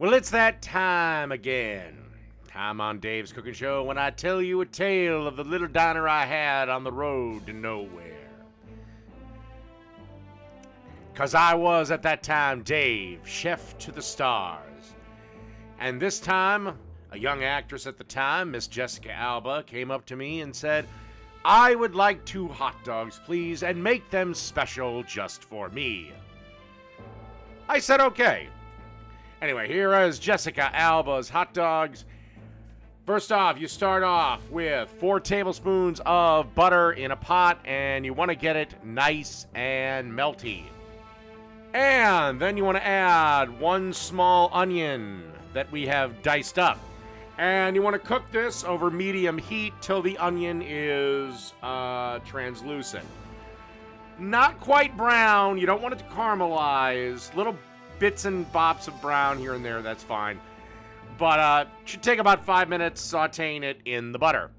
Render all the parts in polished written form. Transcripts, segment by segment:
Well, it's that time again. Time on Dave's Cooking Show when I tell you a tale of the little diner I had on the road to nowhere. 'Cause I was at that time Dave, chef to the stars. And this time, a young actress at the time, Miss Jessica Alba, came up to me and said, "I would like 2 hot dogs, please, and make them special just for me." I said, okay. Anyway, here is Jessica Alba's hot dogs. First off, you start off with 4 tablespoons of butter in a pot, and you want to get it nice and melty. And then you want to add 1 small onion that we have diced up. And you want to cook this over medium heat till the onion is translucent. Not quite brown. You don't want it to caramelize. Little bits and bops of brown here and there, that's fine. But it should take about 5 minutes sauteing it in the butter.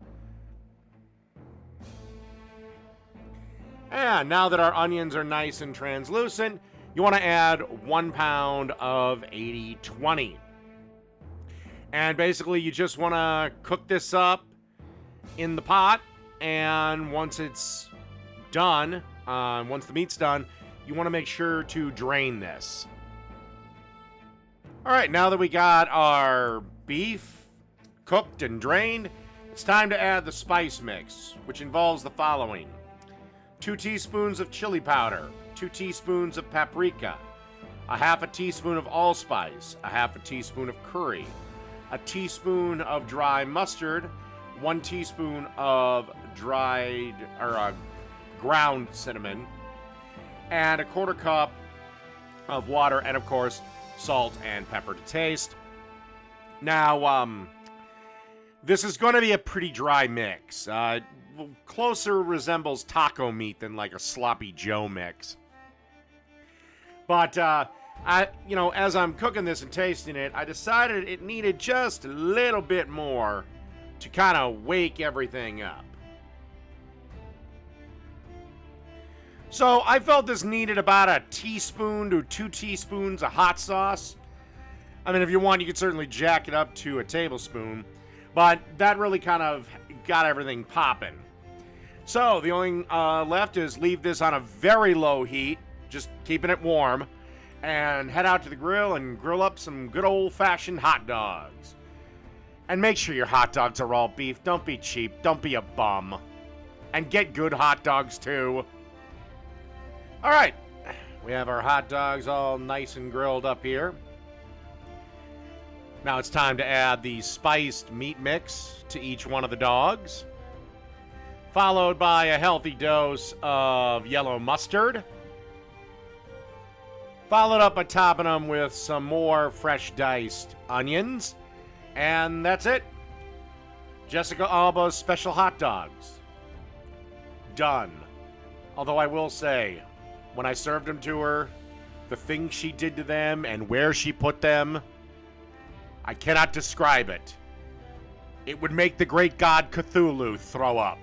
And now that our onions are nice and translucent, you want to add 1 pound of 80/20. And basically you just want to cook this up in the pot, and once it's done, once the meat's done, you want to make sure to drain this. All right, now that we got our beef cooked and drained, it's time to add the spice mix, which involves the following: 2 teaspoons of chili powder, 2 teaspoons of paprika, a half a teaspoon of allspice, a half a teaspoon of curry, a teaspoon of dry mustard, 1 teaspoon of ground cinnamon, and a 1/4 cup of water, and of course, salt and pepper to taste. Now, this is going to be a pretty dry mix. Closer resembles taco meat than like a sloppy Joe mix. But, as I'm cooking this and tasting it, I decided it needed just a little bit more to kind of wake everything up. So I felt this needed about a teaspoon to 2 teaspoons of hot sauce. I mean, if you want, you could certainly jack it up to a tablespoon, but that really kind of got everything popping. So the only left is leave this on a very low heat, just keeping it warm, and head out to the grill and grill up some good old-fashioned hot dogs. And make sure your hot dogs are all beef. Don't be cheap. Don't be a bum. And get good hot dogs, too. All right, we have our hot dogs all nice and grilled up here. Now it's time to add the spiced meat mix to each one of the dogs, followed by a healthy dose of yellow mustard, followed up by topping them with some more fresh diced onions, and that's it. Jessica Alba's special hot dogs. Done. Although I will say, when I served them to her, the things she did to them and where she put them, I cannot describe it. It would make the great god Cthulhu throw up.